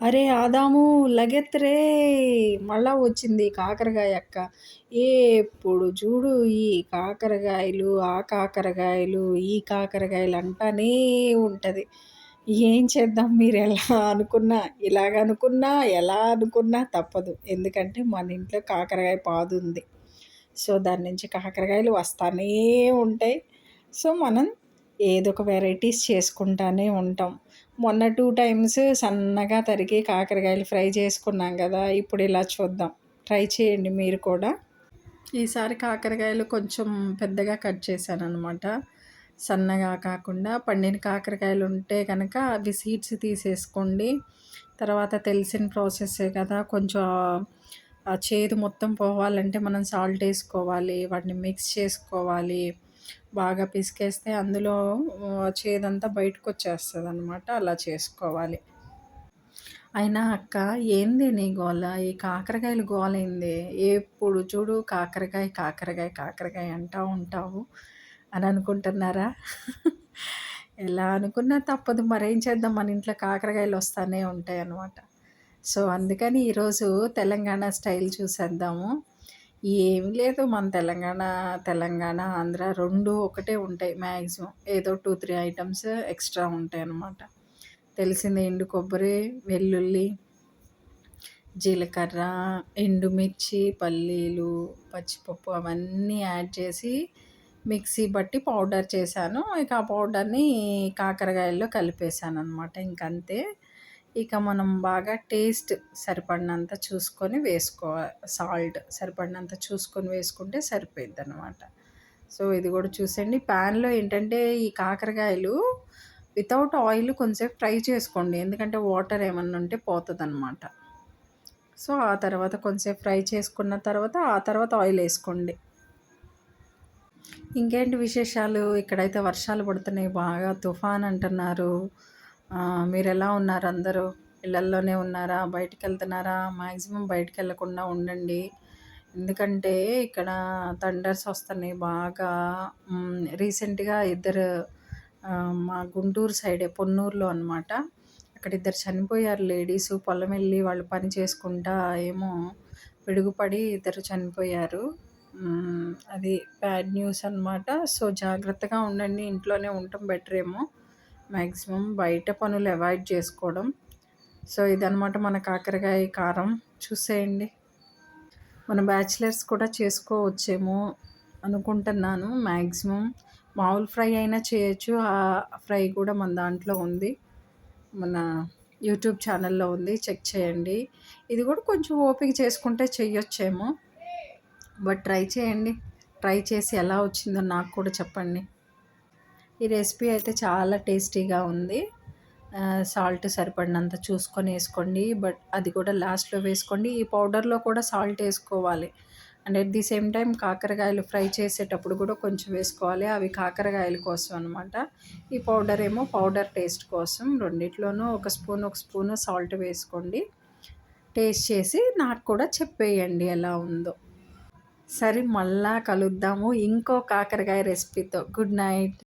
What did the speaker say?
అరే ఆదాము లగెత్ రే! మళ్ళా వచ్చింది కాకరకాయ అక్క. ఎప్పుడు చూడు ఈ కాకరకాయలు, ఆ కాకరకాయలు, ఈ కాకరకాయలు అంటానే ఉంటది. ఏం చేద్దాం మీరెలా అనుకున్నా, ఇలాగనుకున్నా, ఎలా అనుకున్నా తప్పదు. ఎందుకంటే మన ఇంట్లో కాకరకాయ పాదుంది. సో, దాని నుంచి కాకరకాయలు వస్తానే ఉంటాయి. సో, మనం ఏదో ఒక వెరైటీస్ చేసుకుంటానే ఉంటాం. మొన్న 2 టైమ్స్ సన్నగా తరిగి కాకరకాయలు ఫ్రై చేసుకున్నాం గదా! ఇప్పుడు ఇలా చూద్దాం. ట్రై చేయండి మీరు కూడా. ఈసారి కాకరకాయలు కొంచెం పెద్దగా కట్ చేశాననమాట. సన్నగా కాకుండా పండిన కాకరకాయలు ఉంటే కనుక అవి సీడ్స్ తీసేసుకోండి. తర్వాత తెలిసిన ప్రాసెస్సే కదా! కొంచెం ఆ చేదు మొత్తం పోవాలంటే మనం సాల్ట్ ఏసుకోవాలి. వాటిని మిక్స్ చేసుకోవాలి. బాగా పిసికేస్తే అందులో చేదంతా బయటకొచ్చేస్తదనమాట. అలా చేసుకోవాలి. అయినా అక్క ఏంది నీ గోల? ఈ కాకరకాయల గోలేందే? ఎప్పుడు చూడు కాకరకాయ, కాకరకాయ, కాకరకాయ అంటా ఉంటావు అని అనుకుంటున్నారా? ఎలా అనుకున్నా తప్పదు. మరేం చేద్దాం మన ఇంట్లో కాకరకాయలు వస్తానే ఉంటాయనమాట. సో, అందుకని ఈరోజు తెలంగాణ స్టైల్ చూసేద్దాము. ఏమి లేదు మన తెలంగాణ, ఆంధ్ర 2 ఒకటే ఉంటాయి మ్యాక్సిమం. ఏదో 2, 3 ఐటెమ్స్ ఎక్స్‌ట్రా ఉంటాయనమాట. తెలిసిందే ఎండు కొబ్బరి, వెల్లుల్లి, జీలకర్ర, ఎండుమిర్చి, పల్లీలు, పచ్చిపప్పు అవన్నీ యాడ్ చేసి మిక్సీ బట్టి పౌడర్ చేశాను. ఇక ఆ పౌడర్‌ని కాకరకాయల్లో కలిపేసాననమాట. ఇంకంతే. ఇక మనం బాగా టేస్ట్ సరిపడినంత చూసుకొని సాల్ట్ సరిపడినంత చూసుకొని వేసుకుంటే సరిపోయిద్దనమాట. సో, ఇది కూడా చూసేయండి. ప్యాన్‌లో ఏంటంటే ఈ కాకరకాయలు వితౌట్ ఆయిల్ కొంచెంసేపు ఫ్రై చేసుకోండి. ఎందుకంటే వాటర్ ఏమన్నా ఉంటే పోతదనమాట. సో, ఆ తర్వాత కొంచెంసేపు ఫ్రై చేసుకున్న తర్వాత, ఆ తర్వాత ఆయిల్ ఏసుకోండి. ఇంకేంటి విశేషాలు? ఇక్కడైతే వర్షాలు పడుతున్నాయి బాగా. తుఫాన్ అంటున్నారు. మీరెలా ఉన్నారు అందరూ? ఇళ్ళల్లోనే ఉన్నారా? బయటికెళ్తున్నారా? మాక్సిమం బయటికెళ్ళకుండా ఉండండి. ఎందుకంటే ఇక్కడ థండర్స్ వస్తున్నాయి బాగా. రీసెంట్‌గా మా గుంటూరు సైడే పొన్నూరులో అనమాట. అక్కడ ఇద్దరు చనిపోయారు లేడీసు. పొలం వెళ్ళి వాళ్ళు పని చేసుకుంటా ఏమో పిడుగుపడి ఇద్దరు చనిపోయారు. అది బ్యాడ్ న్యూస్ అనమాట. సో, జాగ్రత్తగా ఉండండి. ఇంట్లోనే ఉండటం బెటరేమో. మ్యాక్సిమం బయట పనులు అవాయిడ్ చేసుకోవడం. సో, ఇదనమాట మన కాకరకాయ కారం. చూసేయండి. మన బ్యాచిలర్స్ కూడా చేసుకోవచ్చేమో అనుకుంటున్నాను మ్యాక్సిమం. మామూలు ఫ్రై అయినా చేయొచ్చు. ఆ ఫ్రై కూడా మన దాంట్లో ఉంది. మన యూట్యూబ్ ఛానల్‌లో ఉంది. చెక్ చేయండి. ఇది కూడా కొంచెం ఓపిక చేసుకుంటే చెయ్యొచ్చేమో. బట్ ట్రై చేయండి. ట్రై చేసి ఎలా వచ్చిందో నాకు కూడా చెప్పండి. ఈ రెసిపీ అయితే చాలా టేస్టీగా ఉంది. సాల్ట్ సరిపడినంత చూసుకొని వేసుకోండి. బట్ అది కూడా లాస్ట్‌లో వేసుకోండి. ఈ పౌడర్‌లో కూడా సాల్ట్ ఏసుకోవాలి. And at the same time కాకరకాయలు ఫ్రై చేసేటప్పుడు కూడా కొంచెం వేసుకోవాలి. అవి కాకరకాయల కోసం అనమాట. ఈ పౌడర్ ఏమో పౌడర్ టేస్ట్ కోసం. రెండిట్లోనూ ఒక స్పూను సాల్ట్ వేసుకోండి. టేస్ట్ చేసి నాకు కూడా చెప్పేయండి ఎలా ఉందో. సరే మళ్ళా కలుద్దాము ఇంకో కాకరకాయ రెసిపీతో. Good night.